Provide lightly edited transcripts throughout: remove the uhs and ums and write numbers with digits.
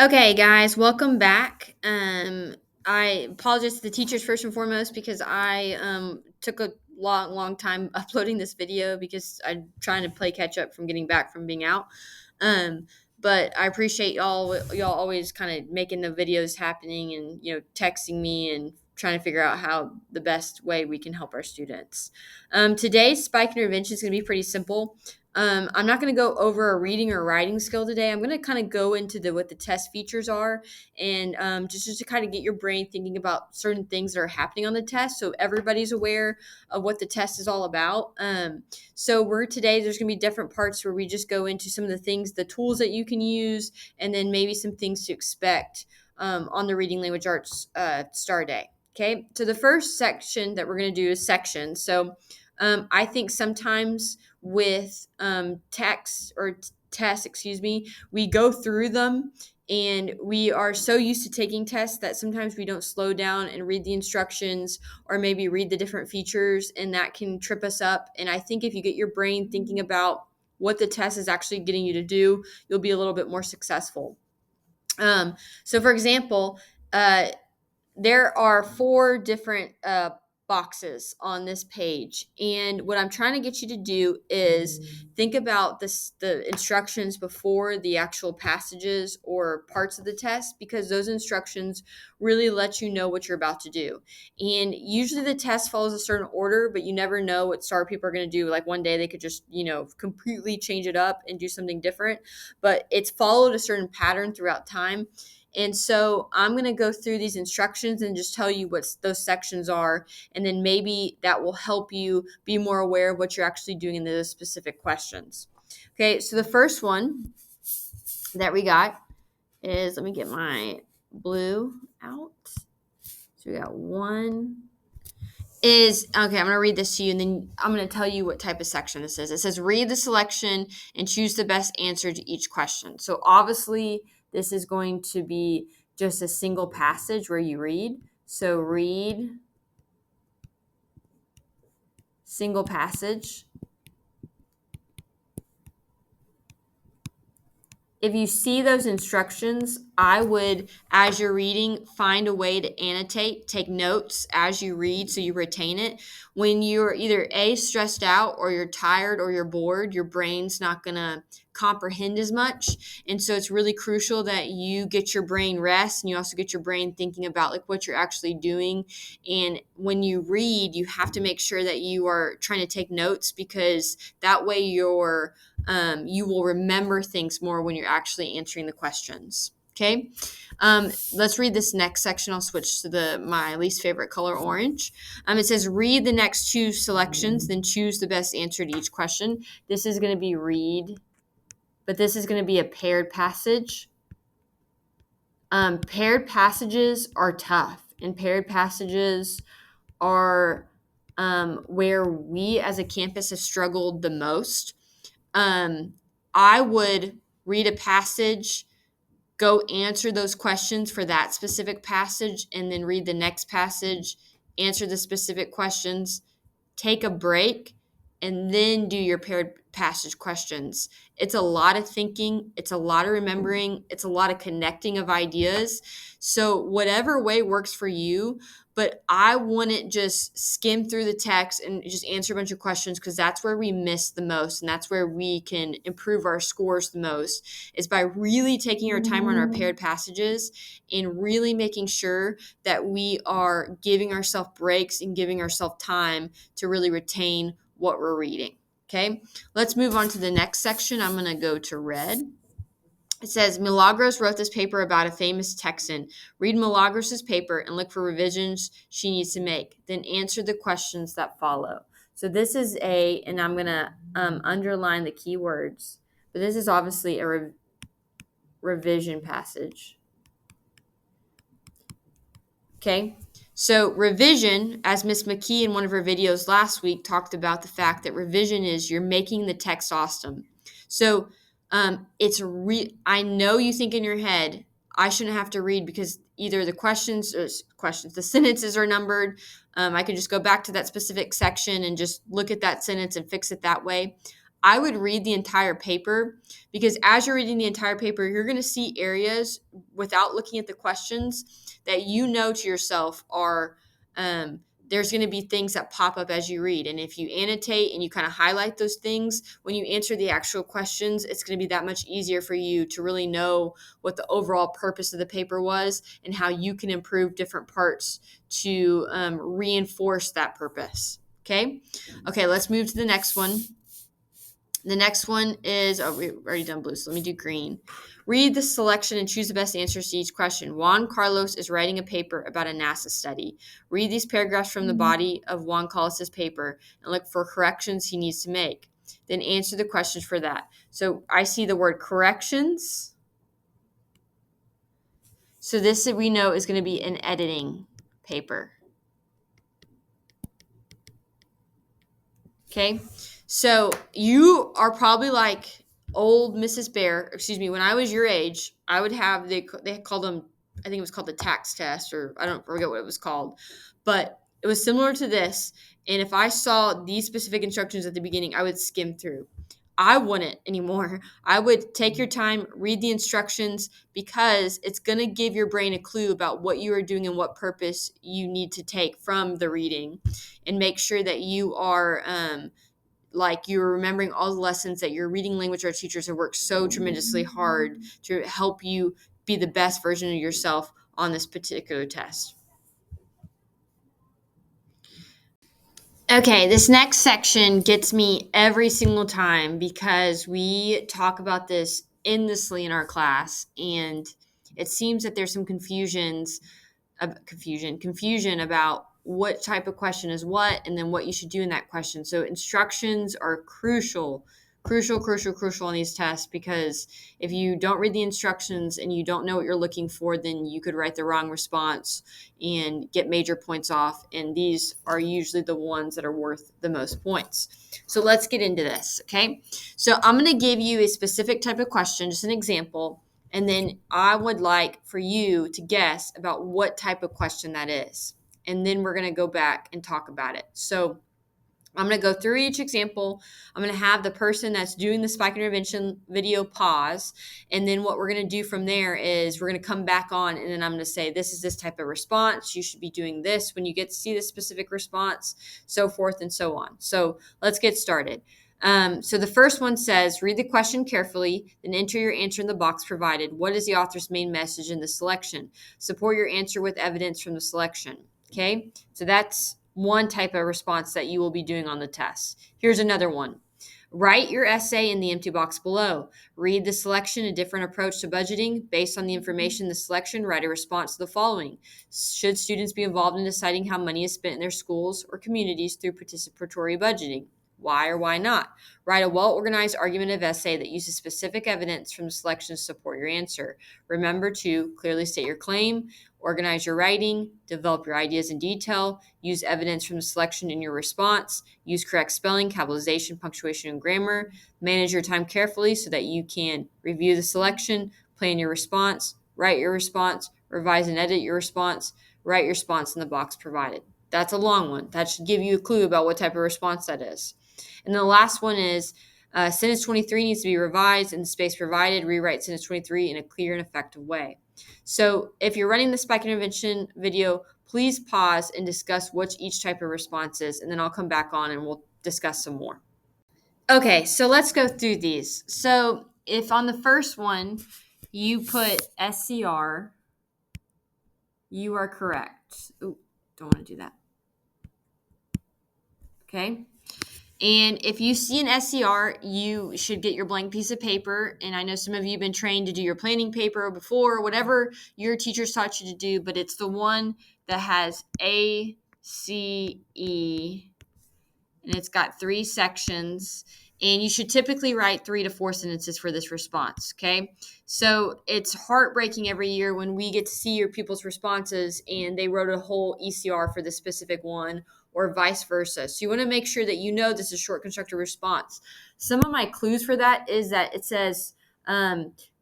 Okay, guys, welcome back. I apologize to the teachers first and foremost because I took a long time uploading this video because I'm trying to play catch up from getting back from being out. Um, but I appreciate y'all always kind of making the videos happening and texting me and trying to figure out how the best way we can help our students. Today's spike intervention is going to be pretty simple. I'm not going to go over a reading or writing skill today. I'm going to kind of go into what the test features are and just to kind of get your brain thinking about certain things that are happening on the test, so everybody's aware of what the test is all about. So today there's going to be different parts where we just go into some of the things, the tools that you can use, and then maybe some things to expect on the Reading Language Arts STAAR Day. Okay, so the first section that we're going to do is sections. So I think sometimes with text or tests, excuse me, we go through them and we are so used to taking tests that sometimes we don't slow down and read the instructions or maybe read the different features, and that can trip us up. And I think if you get your brain thinking about what the test is actually getting you to do, you'll be a little bit more successful. So for example, uh, there are four different boxes on this page, and what I'm trying to get you to do is think about the instructions before the actual passages or parts of the test, because those instructions really let you know what you're about to do. And usually the test follows a certain order, but you never know what STAR people are going to do. Like one day they could just completely change it up and do something different, but it's followed a certain pattern throughout time. And so I'm going to go through these instructions and just tell you what those sections are. And then maybe that will help you be more aware of what you're actually doing in those specific questions. Okay, so the first one that we got is, let me get my blue out. So we got one is, okay, I'm going to read this to you and then I'm going to tell you what type of section this is. It says, read the selection and choose the best answer to each question. So obviously this is going to be just a single passage where you read. So read single passage. If you see those instructions, I would, as you're reading, find a way to annotate, take notes as you read so you retain it. When you're either stressed out or you're tired or you're bored, your brain's not going to comprehend as much. And so it's really crucial that you get your brain rest, and you also get your brain thinking about like what you're actually doing. And when you read, you have to make sure that you are trying to take notes, because that way you will remember things more when you're actually answering the questions. Okay, let's read this next section. I'll switch to my least favorite color, orange. It says, read the next two selections, then choose the best answer to each question. This is going to be read, but this is going to be a paired passage. Paired passages are tough, and paired passages are where we as a campus have struggled the most. I would read a passage, go answer those questions for that specific passage, and then read the next passage, answer the specific questions, take a break, and then do your paired passage questions. It's a lot of thinking, it's a lot of remembering, it's a lot of connecting of ideas. So whatever way works for you, but I wouldn't just skim through the text and just answer a bunch of questions, because that's where we miss the most, and that's where we can improve our scores the most, is by really taking our time on our paired passages and really making sure that we are giving ourselves breaks and giving ourselves time to really retain what we're reading. Okay, let's move on to the next section. I'm going to go to red. It says, Milagros wrote this paper about a famous Texan. Read Milagros' paper and look for revisions she needs to make. Then answer the questions that follow. So this is and I'm going to underline the keywords, but this is obviously a revision passage. Okay, so revision, as Miss McKee in one of her videos last week talked about, the fact that revision is you're making the text awesome. So I know you think in your head, I shouldn't have to read because either the sentences are numbered. I could just go back to that specific section and just look at that sentence and fix it that way. I would read the entire paper, because as you're reading the entire paper, you're going to see areas without looking at the questions that you know to yourself are, there's going to be things that pop up as you read. And if you annotate and you kind of highlight those things, when you answer the actual questions, it's going to be that much easier for you to really know what the overall purpose of the paper was and how you can improve different parts to reinforce that purpose. Okay. Okay, let's move to the next one. The next one is, oh, we've already done blue, so let me do green. Read the selection and choose the best answers to each question. Juan Carlos is writing a paper about a NASA study. Read these paragraphs from the body of Juan Carlos's paper and look for corrections he needs to make. Then answer the questions for that. So I see the word corrections. So this we know is going to be an editing paper. Okay. So you are probably like old Mrs. Bear. Excuse me. When I was your age, I would have, they called them, I think it was called the tax test, or I don't forget what it was called, but it was similar to this. And if I saw these specific instructions at the beginning, I would skim through. I wouldn't anymore. I would take your time, read the instructions, because it's going to give your brain a clue about what you are doing and what purpose you need to take from the reading, and make sure that you are like you're remembering all the lessons that your reading language arts teachers have worked so tremendously hard to help you be the best version of yourself on this particular test. Okay, this next section gets me every single time because we talk about this endlessly in our class, and it seems that there's some confusion about what type of question is what, and then what you should do in that question. So instructions are crucial on these tests, because if you don't read the instructions and you don't know what you're looking for, then you could write the wrong response and get major points off. And these are usually the ones that are worth the most points. So let's get into this. Okay. So I'm going to give you a specific type of question, just an example. And then I would like for you to guess about what type of question that is. And then we're going to go back and talk about it. So I'm going to go through each example. I'm going to have the person that's doing the spike intervention video pause. And then what we're going to do from there is we're going to come back on, and then I'm going to say, this is this type of response. You should be doing this when you get to see the specific response, so forth and so on. So let's get started. So the first one says, read the question carefully, then enter your answer in the box provided. What is the author's main message in the selection? Support your answer with evidence from the selection. Okay, so that's one type of response that you will be doing on the test. Here's another one. Write your essay in the empty box below. Read the selection, a different approach to budgeting. Based on the information in the selection, write a response to the following. Should students be involved in deciding how money is spent in their schools or communities through participatory budgeting? Why or why not? Write a well-organized argumentative essay that uses specific evidence from the selection to support your answer. Remember to clearly state your claim, organize your writing, develop your ideas in detail, use evidence from the selection in your response, use correct spelling, capitalization, punctuation, and grammar, manage your time carefully so that you can review the selection, plan your response, write your response, revise and edit your response, write your response in the box provided. That's a long one. That should give you a clue about what type of response that is. And the last one is sentence 23 needs to be revised in the space provided. Rewrite sentence 23 in a clear and effective way. So if you're running the spike intervention video, please pause and discuss what each type of response is, and then I'll come back on and we'll discuss some more. Okay, so let's go through these. So if on the first one you put SCR, you are correct. Ooh, don't want to do that. Okay. And if you see an SCR, you should get your blank piece of paper. And I know some of you have been trained to do your planning paper before, whatever your teachers taught you to do, but it's the one that has A, C, E, and it's got 3 sections. And you should typically write 3 to 4 sentences for this response, okay? So it's heartbreaking every year when we get to see your pupils' responses and they wrote a whole ECR for this specific one, or vice versa. So you want to make sure that you know this is short constructed response. Some of my clues for that is that it says,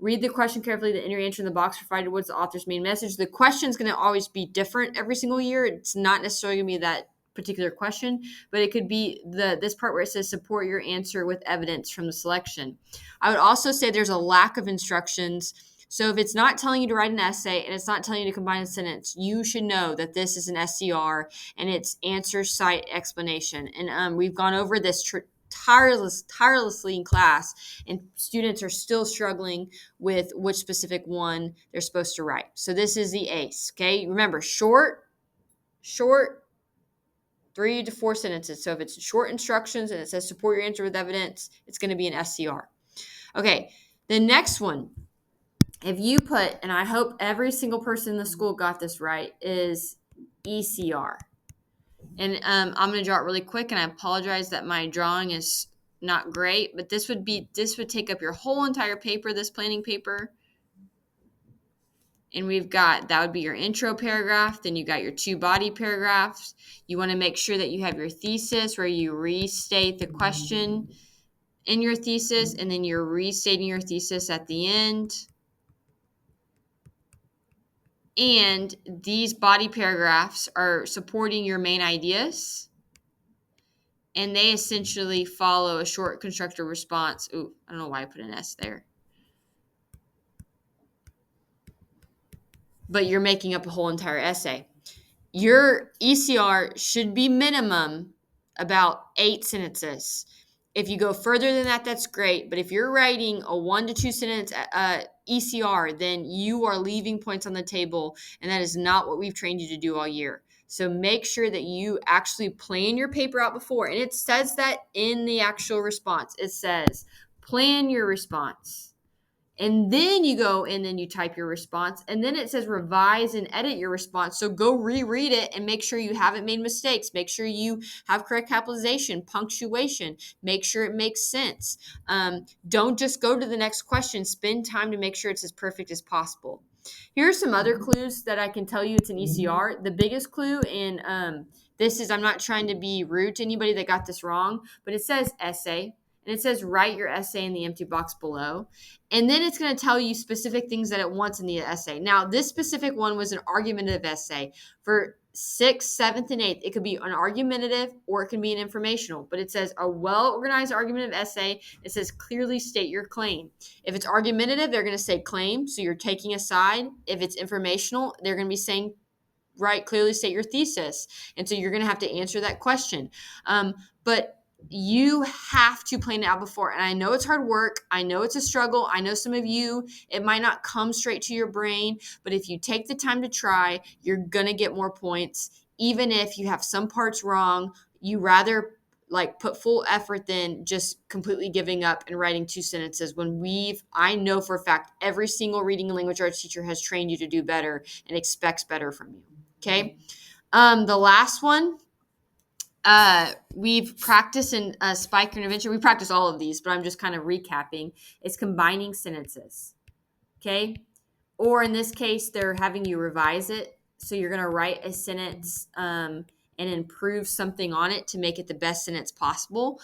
read the question carefully, then enter your answer in the box provided. What's the author's main message? The question is going to always be different every single year. It's not necessarily going to be that particular question, but it could be this part where it says support your answer with evidence from the selection. I would also say there's a lack of instructions. So if it's not telling you to write an essay and it's not telling you to combine a sentence, you should know that this is an STR and it's answer, cite, explanation. And we've gone over this tirelessly in class, and students are still struggling with which specific one they're supposed to write. So this is the ACE. Okay, remember, short, 3 to 4 sentences. So if it's short instructions and it says support your answer with evidence, it's going to be an SCR. Okay, the next one, if you put, and I hope every single person in the school got this right, is ECR. And I'm going to draw it really quick, and I apologize that my drawing is not great, but this would take up your whole entire paper, this planning paper. And that would be your intro paragraph. Then you got your 2 body paragraphs. You want to make sure that you have your thesis where you restate the question in your thesis, and then you're restating your thesis at the end. And these body paragraphs are supporting your main ideas, and they essentially follow a short constructive response. Ooh, I don't know why I put an S there. But you're making up a whole entire essay. Your ECR should be minimum about 8 sentences. If you go further than that, that's great. But if you're writing a 1 to 2 sentence ECR, then you are leaving points on the table, and that is not what we've trained you to do all year. So make sure that you actually plan your paper out before. And it says that in the actual response. It says, plan your response. And then you go and then you type your response. And then it says revise and edit your response. So go reread it and make sure you haven't made mistakes. Make sure you have correct capitalization, punctuation. Make sure it makes sense. Don't just go to the next question. Spend time to make sure it's as perfect as possible. Here are some other clues that I can tell you it's an ECR. The biggest clue in this is, I'm not trying to be rude to anybody that got this wrong, but it says essay. And it says write your essay in the empty box below. And then it's going to tell you specific things that it wants in the essay. Now, this specific one was an argumentative essay. For 6th, 7th, and 8th, it could be an argumentative or it can be an informational. But it says a well-organized argumentative essay. It says clearly state your claim. If it's argumentative, they're going to say claim, so you're taking a side. If it's informational, they're going to be saying clearly state your thesis. And so you're going to have to answer that question. But you have to plan it out before. And I know it's hard work. I know it's a struggle. I know some of you, it might not come straight to your brain, but if you take the time to try, you're going to get more points. Even if you have some parts wrong, you rather put full effort than just completely giving up and writing 2 sentences when I know for a fact every single reading and language arts teacher has trained you to do better and expects better from you. Okay. The last one, we've practiced in Spike Intervention. We practice all of these, but I'm just kind of recapping. It's combining sentences. Okay. Or in this case, they're having you revise it. So you're going to write a sentence and improve something on it to make it the best sentence possible.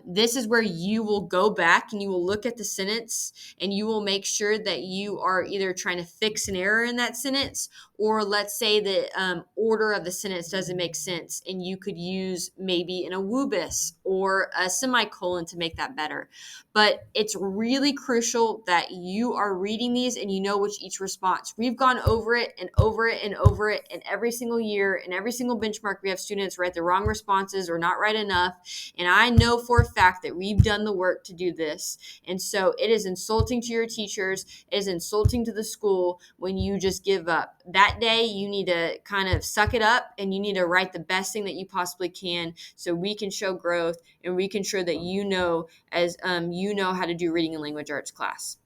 This is where you will go back and you will look at the sentence and you will make sure that you are either trying to fix an error in that sentence, or let's say the order of the sentence doesn't make sense and you could use maybe an awubis or a semicolon to make that better. But it's really crucial that you are reading these and you know which each response. We've gone over it and over it and over it, and every single year and every single benchmark we have students write the wrong responses or not write enough. And I know for a fact that we've done the work to do this. And so it is insulting to your teachers. It is insulting to the school when you just give up. That day you need to kind of suck it up and you need to write the best thing that you possibly can so we can show growth and we can show that you know how to do reading and language arts class.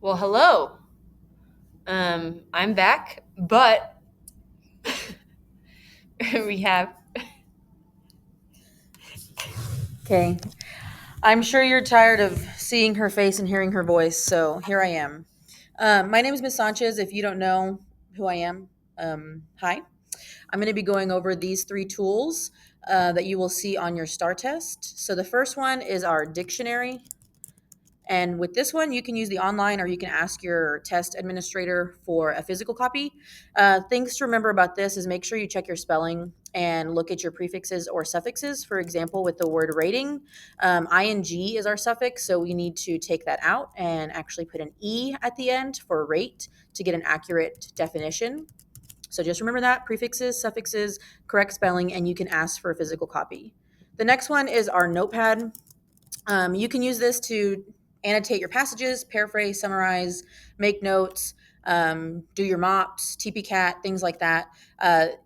Well, hello. I'm back, but we have. Okay. I'm sure you're tired of seeing her face and hearing her voice, so here I am. My name is Miss Sanchez. If you don't know who I am, hi. I'm going to be going over these 3 tools that you will see on your STAAR test. So the first one is our dictionary. And with this one, you can use the online or you can ask your test administrator for a physical copy. Things to remember about this is make sure you check your spelling. and look at your prefixes or suffixes. For example, with the word rating, ing is our suffix, so we need to take that out and actually put an e at the end for rate to get an accurate definition. So just remember that prefixes, suffixes, correct spelling, and you can ask for a physical copy. The next one is our notepad. You can use this to annotate your passages, paraphrase, summarize, make notes, do your mops, TP cat, things like that.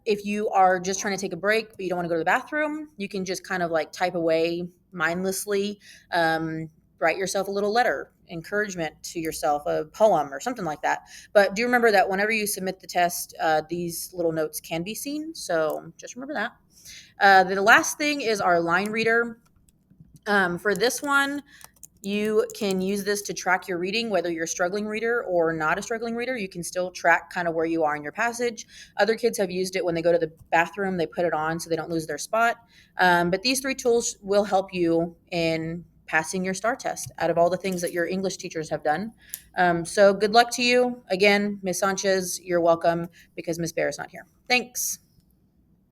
If you are just trying to take a break, but you don't want to go to the bathroom, you can just kind of like type away mindlessly, write yourself a little letter, encouragement to yourself, a poem or something like that. But do remember that whenever you submit the test, these little notes can be seen. So just remember that. The last thing is our line reader. For this one, you can use this to track your reading, whether you're a struggling reader or not a struggling reader. You can still track kind of where you are in your passage. Other kids have used it when they go to the bathroom, they put it on so they don't lose their spot. But these three tools will help you in passing your STAAR test out of all the things that your English teachers have done. So good luck to you. Again, Miss Sanchez, you're welcome because Miss Bear is not here. Thanks.